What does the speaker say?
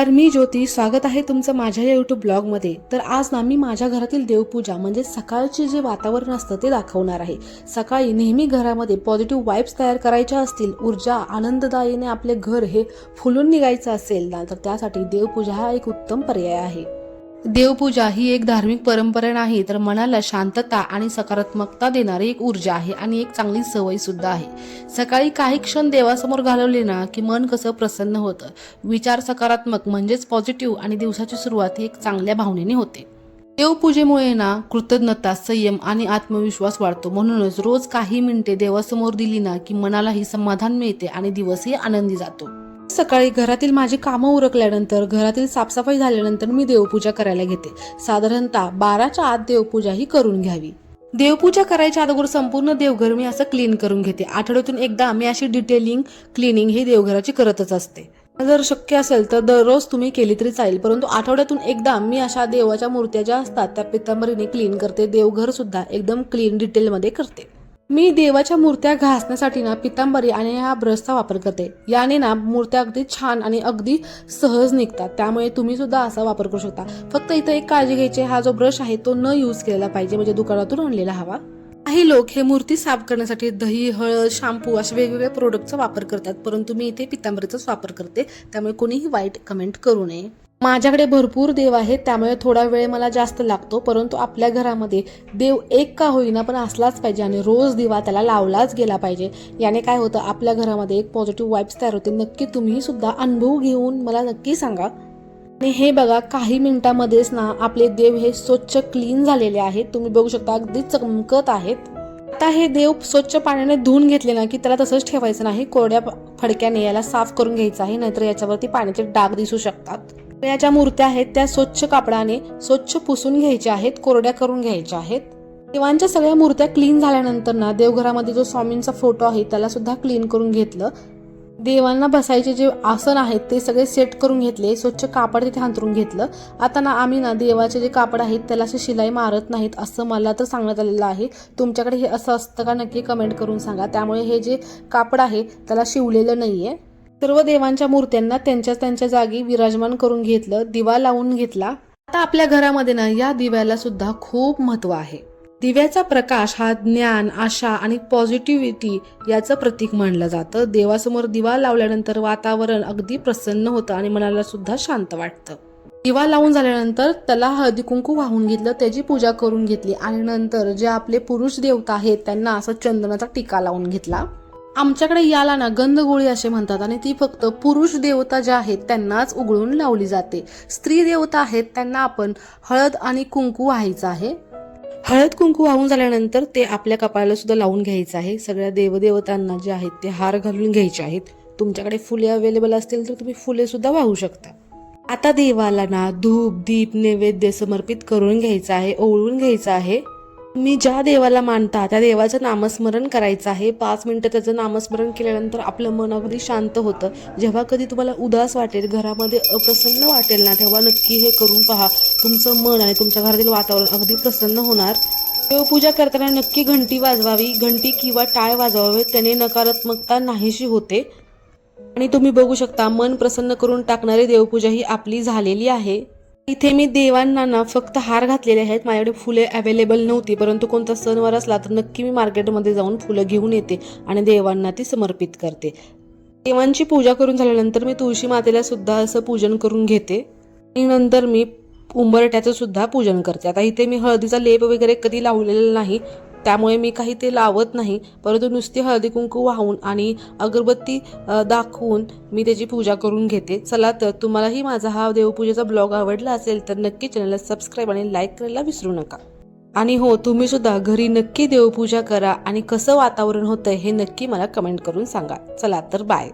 नमस्कार, मी ज्योती. स्वागत आहे तुमचं माझ्या या यूट्यूब ब्लॉगमध्ये. तर आज ना मी माझ्या घरातील देवपूजा म्हणजे सकाळचे जे वातावरण असतं ते दाखवणार आहे. सकाळी नेहमी घरामध्ये पॉझिटिव्ह वाइब्स तयार करायच्या असतील, ऊर्जा आनंददायीने आपले घर हे फुलून निघायचं असेल ना, तर त्यासाठी देवपूजा हा एक उत्तम पर्याय आहे. देवपूजा ही एक धार्मिक परंपरा नाही, तर मनाला शांतता आणि सकारात्मकता देणारी एक ऊर्जा आहे आणि एक चांगली सवय सुद्धा आहे. सकाळी काही क्षण देवासमोर घालवले ना की मन कसं प्रसन्न होतं. विचार सकारात्मक म्हणजेच पॉझिटिव्ह आणि दिवसाची सुरुवात ही एक चांगल्या भावनेने होते. देवपूजेमुळे ना कृतज्ञता, संयम आणि आत्मविश्वास वाढतो. म्हणूनच रोज काही मिनिटे देवासमोर दिली ना की मनालाही समाधान मिळते आणि दिवसही आनंदी जातो. सकाळी घरातील माझी कामं उरकल्यानंतर, घरातील साफसफाई झाल्यानंतर मी देवपूजा करायला घेते. साधारणतः 12च्या आत देवपूजा ही करून घ्यावी. देवपूजा करायच्या अगोदर संपूर्ण देवघर मी असं क्लीन करून घेते. आठवड्यातून एकदा मी अशी डिटेलिंग क्लिनिंग ही देवघराची करतच असते. जर शक्य असेल तर दररोज तुम्ही केली तरी चालेल, परंतु आठवड्यातून एकदा मी अशा देवाच्या मूर्त्या ज्या असतात त्या पितांबरीने क्लीन करते. देवघर सुद्धा एकदम क्लीन डिटेलमध्ये करते. मी देवाच्या मूर्त्या घासण्यासाठी ना पितांबरी आणि हा ब्रशचा वापर करते. याने ना मूर्त्या अगदी छान आणि अगदी सहज निघतात. त्यामुळे तुम्ही सुद्धा असा वापर करू शकता. फक्त इथं एक काळजी घ्यायची, हा जो ब्रश आहे तो न यूज केलेला पाहिजे, म्हणजे दुकानातून आणलेला हवा. काही लोक हे मूर्ती साफ करण्यासाठी दही, हळद, शॅम्पू अशा वेगवेगळ्या प्रोडक्टचा वापर करतात, परंतु मी इथे पितांबरीचाच वापर करते. त्यामुळे कोणीही वाईट कमेंट करू नये. माझ्याकडे भरपूर देव आहेत, त्यामुळे थोडा वेळ मला जास्त लागतो, परंतु आपल्या घरामध्ये देव एक का होईना पण असलाच पाहिजे आणि रोज दिवा त्याला लावलाच गेला पाहिजे. याने काय होतं, आपल्या घरामध्ये एक पॉझिटिव्ह वाइब्स तयार होते. नक्की तुम्ही सुद्धा अनुभव घेऊन मला नक्की सांगा. आणि हे बघा, काही मिनिटांमध्येच ना आपले देव हे स्वच्छ क्लीन झालेले आहेत. तुम्ही बघू शकता अगदी चमकत आहेत. आता हे देव स्वच्छ पाण्याने धुवून घेतले ना की त्याला तसंच ठेवायचं नाही. कोरड्या फडक्याने याला साफ करून घ्यायचं आहे, नाहीतर याच्यावरती पाण्याचे डाग दिसू शकतात. या ज्या मूर्त्या आहेत त्या स्वच्छ कापडाने स्वच्छ पुसून घ्यायच्या आहेत, कोरड्या करून घ्यायच्या आहेत. देवांच्या सगळ्या मूर्त्या क्लीन झाल्यानंतर ना देवघरामध्ये जो स्वामींचा फोटो आहे त्याला सुद्धा क्लीन करून घेतलं. देवांना बसायचे जे आसन आहेत ते सगळे सेट करून घेतले. स्वच्छ कापड तिथे अंथरून घेतलं. आता ना आम्ही ना देवाचे जे कापड आहेत त्याला अशी शिलाई मारत नाहीत असं मला तर सांगण्यात आलेलं आहे. तुमच्याकडे हे असं असतं का नक्की कमेंट करून सांगा. त्यामुळे हे जे कापड आहे त्याला शिवलेलं नाहीये. सर्व देवांच्या मूर्त्यांना त्यांच्या जागी विराजमान करून घेतलं, दिवा लावून घेतला. आता आपल्या घरामध्ये ना या दिव्याला सुद्धा खूप महत्व आहे. दिव्याचा प्रकाश हा ज्ञान, आशा आणि पॉझिटिव्हिटी याचं प्रतीक मानलं जातं. देवासमोर दिवा लावल्यानंतर वातावरण अगदी प्रसन्न होतं आणि मनाला सुद्धा शांत वाटतं. दिवा लावून झाल्यानंतर त्याला हळदी कुंकू वाहून घेतलं, त्याची पूजा करून घेतली आणि नंतर जे आपले पुरुष देवता आहेत त्यांना असं चंदनाचा टिका लावून घेतला. आमच्याकडे याला ना गंधगोळी असे म्हणतात आणि ती फक्त पुरुष देवता ज्या आहेत त्यांनाच उघडून लावली जाते. स्त्री देवता आहेत त्यांना आपण हळद आणि कुंकू वाहायचं आहे. हळद कुंकू वाहून झाल्यानंतर ते आपल्या कपाळाला सुद्धा लावून घ्यायचं आहे. सगळ्या देवदेवतांना जे आहेत ते हार घालून घ्यायचे आहेत. तुमच्याकडे फुले अवेलेबल असतील तर तुम्ही फुले सुद्धा वाहू शकता. आता देवाला ना धूप, दीप, नैवेद्य समर्पित करून घ्यायचं आहे, ओवाळून घ्यायचं आहे. मी ज्या देवाला मानता त्या देवाचं नामस्मरण करायचं आहे. 5 मिनिटं त्याचं नामस्मरण केल्यानंतर आपलं मन अगदी शांत होतं. जेव्हा कधी तुम्हाला उदास वाटेल, घरामध्ये अप्रसन्न वाटेल ना, तेव्हा नक्की हे करून पहा. तुमचं मन आणि तुमच्या घरातील वातावरण अगदी प्रसन्न होणार. देवपूजा करताना नक्की घंटी वाजवावी. घंटी किंवा टाळ वाजवावे, त्याने नकारात्मकता नाहीशी होते. आणि तुम्ही बघू शकता मन प्रसन्न करून टाकणारी देवपूजा ही आपली झालेली आहे. इथे मी देवांना ना फक्त हार घातलेले आहेत. माझ्याकडे फुले अवेलेबल नव्हती, परंतु कोणता सणवार असला तर नक्की मी मार्केटमध्ये जाऊन फुलं घेऊन येते आणि देवांना ती समर्पित करते. देवांची पूजा करून झाल्यानंतर मी तुळशी मातेला सुद्धा असं पूजन करून घेते आणि नंतर मी उंबरट्याचं सुद्धा पूजन करते. आता इथे मी हळदीचा लेप वगैरे कधी लावलेला नाही, त्यामुळे मी काही ते लावत नाही, परंतु नुसती हळदी कुंकू वाहून आणि अगरबत्ती दाखवून मी त्याची पूजा करून घेते. चला तर तुम्हालाही माझा हा देवपूजेचा ब्लॉग आवडला असेल तर नक्की चॅनलला सबस्क्राईब आणि लाईक करायला विसरू नका. आणि हो, तुम्ही सुद्धा घरी नक्की देवपूजा करा आणि कसं वातावरण होतंय हे नक्की मला कमेंट करून सांगा. चला तर बाय.